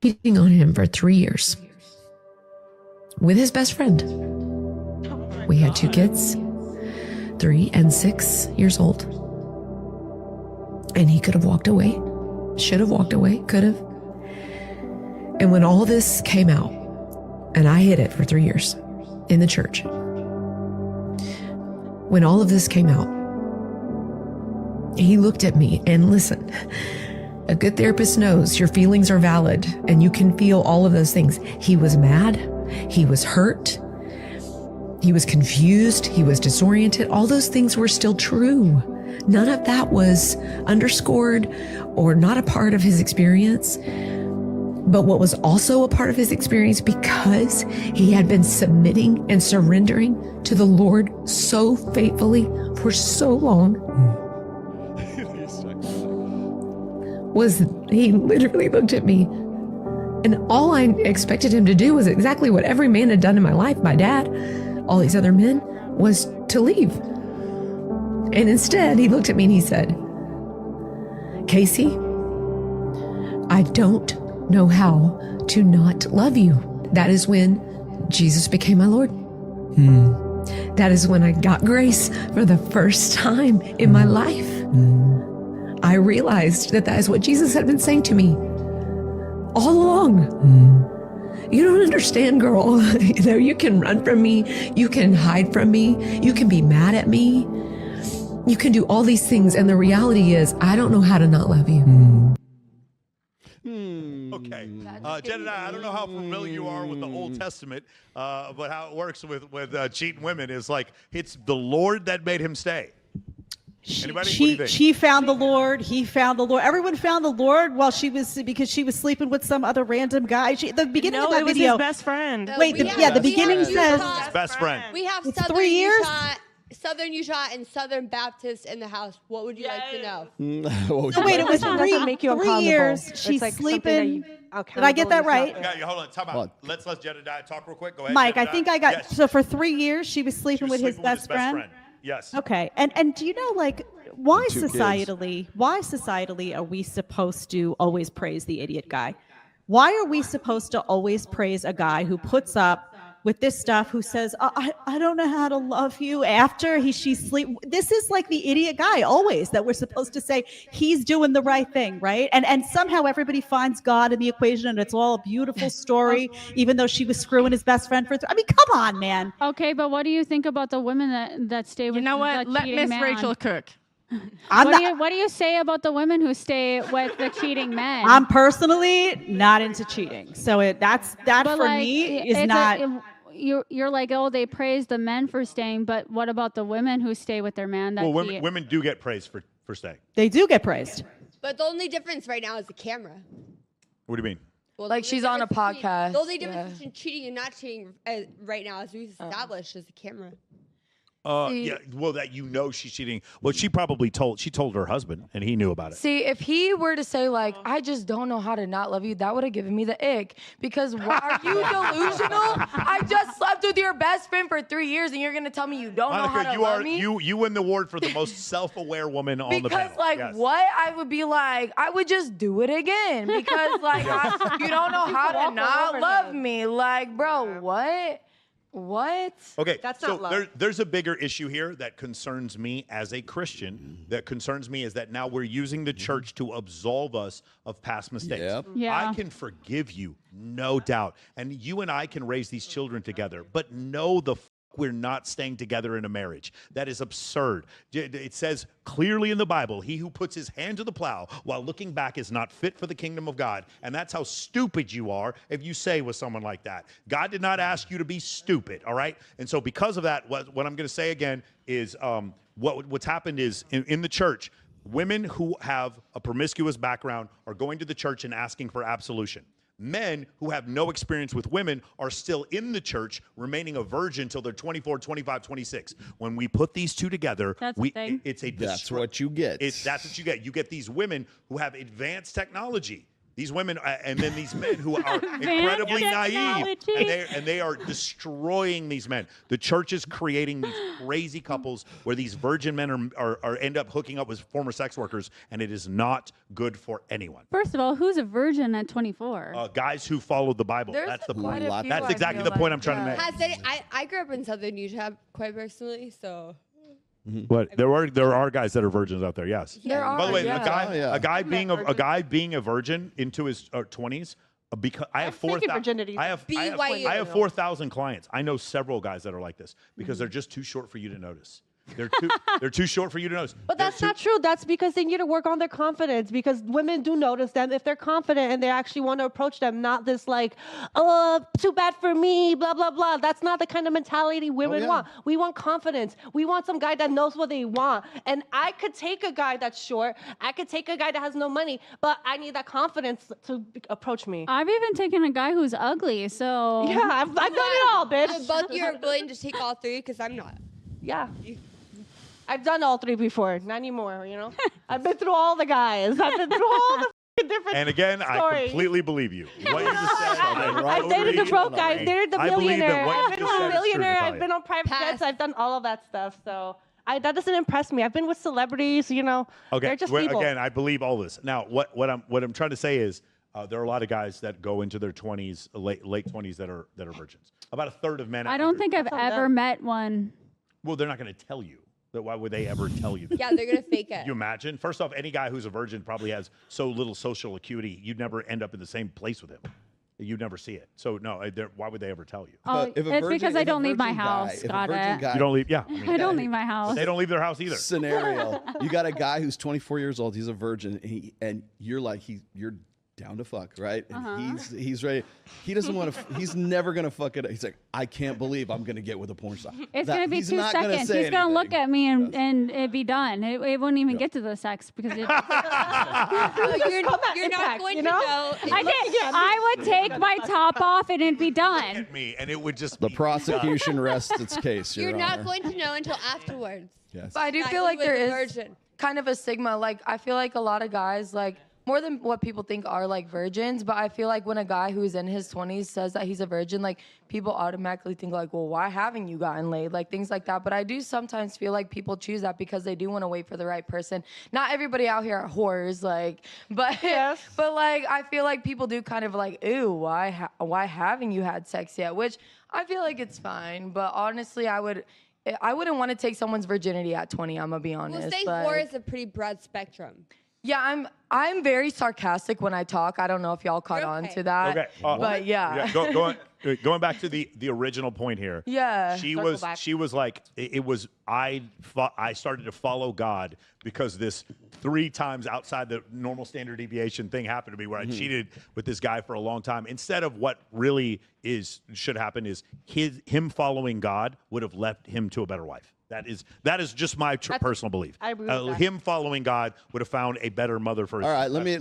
cheating on him for 3 years with his best friend. We had 2 kids, 3 and 6 years old. And he could have walked away, should have walked away, could have. And when all this came out, and I hid it for 3 years in the church, when all of this came out, he looked at me and listened. A good therapist knows your feelings are valid and you can feel all of those things. He was mad. He was hurt. He was confused. He was disoriented. All those things were still true. None of that was underscored or not a part of his experience. But what was also a part of his experience, because he had been submitting and surrendering to the Lord so faithfully for so long, was he literally looked at me, and all I expected him to do was exactly what every man had done in my life, my dad, all these other men, was to leave. And instead, he looked at me and he said, "Casey, I don't know how to not love you." That is when Jesus became my Lord. That is when I got grace for the first time in my life. I realized that is what Jesus had been saying to me all along. You don't understand, girl. You can run from me. You can hide from me. You can be mad at me. You can do all these things. And the reality is, I don't know how to not love you. Okay. Jen and I don't know how familiar you are with the Old Testament, but how it works with cheating women is like, it's the Lord that made him stay. Anybody? She found the Lord. He found the Lord. Everyone found the Lord because she was sleeping with some other random guy. The beginning of that video. His best friend. Wait, the beginning says his best friend. We have it's Southern 3 years. Southern Utah and Southern Baptist in the house. What would you like to know? So wait, it was make you 3 years. It's She's like sleeping. Did I get that right? Hold on, time out. Let's let Jedediah talk real quick. Go ahead, Mike, Jedediah. I think I got. Yes. So for 3 years, she was sleeping with his best friend. Yes. Okay, and do you know, like, why 2 kids. societally are we supposed to always praise the idiot guy? Why are we supposed to always praise a guy who puts up with this stuff, who says, I don't know how to love you after she's sleep? This is like the idiot guy always that we're supposed to say he's doing the right thing, right? And somehow everybody finds God in the equation and it's all a beautiful story, even though she was screwing his best friend for I mean, come on, man. Okay, but what do you think about the women that stay with You know what? the Let cheating Miss man? Rachel cook. What do you say about the women who stay with the cheating men? I'm personally not into cheating. So that But for like, me is it's not. You're like, oh, they praise the men for staying, but what about the women who stay with their man? That Well, cheat? women do get praised for staying. They do get praised. But the only difference right now is the camera. What do you mean? Well, Like, she's on a podcast. The only difference between cheating and not cheating right now, as we've established, is the camera. Yeah, well, that she's cheating. Well, she probably told her husband, and he knew about it. See, if he were to say, like, I just don't know how to not love you, that would have given me the ick. Because why are you delusional? I just slept with your best friend for 3 years, and you're going to tell me you don't know how to love me? You win the award for the most self-aware woman on the panel. Because, like, Yes. what? I would be like, I would just do it again. Because, like, you don't know how to not love me. Like, bro, what? What? Okay, That's so not love. there's a bigger issue here that concerns me as a Christian. That concerns me is that now we're using the church to absolve us of past mistakes. Yep. Yeah. I can forgive you, no doubt, and you and I can raise these children together. But no, we're not staying together in a marriage. That is absurd. It says clearly in the Bible, he who puts his hand to the plow while looking back is not fit for the kingdom of God. And that's how stupid you are if you say with someone like that. God did not ask you to be stupid, all right? And so because of that, what I'm going to say again is what's happened is in the church, women who have a promiscuous background are going to the church and asking for absolution. Men who have no experience with women are still in the church, remaining a virgin till they're 24, 25, 26. When we put these two together, That's it's a That's what you get. That's what you get. You get these women who have advanced technology. These women, and then these men who are incredibly naive, and they are destroying these men. The church is creating these crazy couples where these virgin men are end up hooking up with former sex workers, and it is not good for anyone. First of all, who's a virgin at 24? Guys who followed the Bible. There's That's the quite point. a few, That's I exactly feel the point like, I'm trying to make. Has any, I grew up in Southern Utah quite personally, so. But there are guys that are virgins out there. Yes. There are. By the way, yeah. a guy being a virgin into his 20s. Because I have 4,000. I have 4,000 clients. I know several guys that are like this because they're just too short for you to notice. They're too short for you to notice. But that's not true. That's because they need to work on their confidence, because women do notice them if they're confident and they actually want to approach them, not this like, oh, too bad for me, blah, blah, blah. That's not the kind of mentality women want. We want confidence. We want some guy that knows what they want. And I could take a guy that's short. I could take a guy that has no money, but I need that confidence to approach me. I've even taken a guy who's ugly, so. Yeah, I've done it all, bitch. So both you're willing to take all three, because I'm not. Yeah. I've done all three before, not anymore, you know? I've been through all the guys. I've been through all the different And again, stories. I completely believe you. What you just said. I've dated the broke guy, I've dated the millionaire, I've been with a millionaire, I've been on private jets, I've done all of that stuff. So that doesn't impress me. I've been with celebrities, you know. Okay. They're just people. Again, I believe all this. Now, what I'm trying to say is there are a lot of guys that go into their 20s, late 20s that are virgins. About a third of men. I don't think I've ever met one. Well, they're not going to tell you. Why would they ever tell you that? Yeah, they're gonna fake it. Can you imagine? First off, any guy who's a virgin probably has so little social acuity, you'd never end up in the same place with him. You'd never see it. So no, why would they ever tell you? Oh, it's because I don't leave my house. Got it. You don't leave. Yeah, I don't leave my house. They don't leave their house either. Scenario: you got a guy who's 24 years old. He's a virgin, and you're like you're down to fuck, right? And he's ready. He doesn't want to. He's never gonna fuck it. He's like, I can't believe I'm gonna get with a porn star. It's gonna be 2 seconds. He's gonna look at me and it'd be done. It wouldn't even get to the sex because it. You're not going to know. I would take my top off and it'd be done. At me, and it would just. The prosecution rests its case. You're not going to know until afterwards. Yes. But I do feel like there is kind of a stigma. Like, I feel like a lot of guys, like, more than what people think are like virgins, but I feel like when a guy who's in his 20s says that he's a virgin, like, people automatically think like, well, why haven't you gotten laid? Like, things like that. But I do sometimes feel like people choose that because they do want to wait for the right person. Not everybody out here are whores, like, but but like, I feel like people do kind of like, ooh, why haven't you had sex yet? Which I feel like it's fine, but honestly, I wouldn't want to take someone's virginity at 20. I'm gonna be honest. Well, saying whore is a pretty broad spectrum. Yeah, I'm very sarcastic when I talk. I don't know if y'all caught on to that. Okay, but yeah. Going back to the original point here. Yeah. She was like, I started to follow God because this 3 times outside the normal standard deviation thing happened to me where I cheated with this guy for a long time. Instead of what really should happen is him following God would have led him to a better wife. That is just my personal belief. I agree with that. Him following God would have found a better mother for his. All right, let me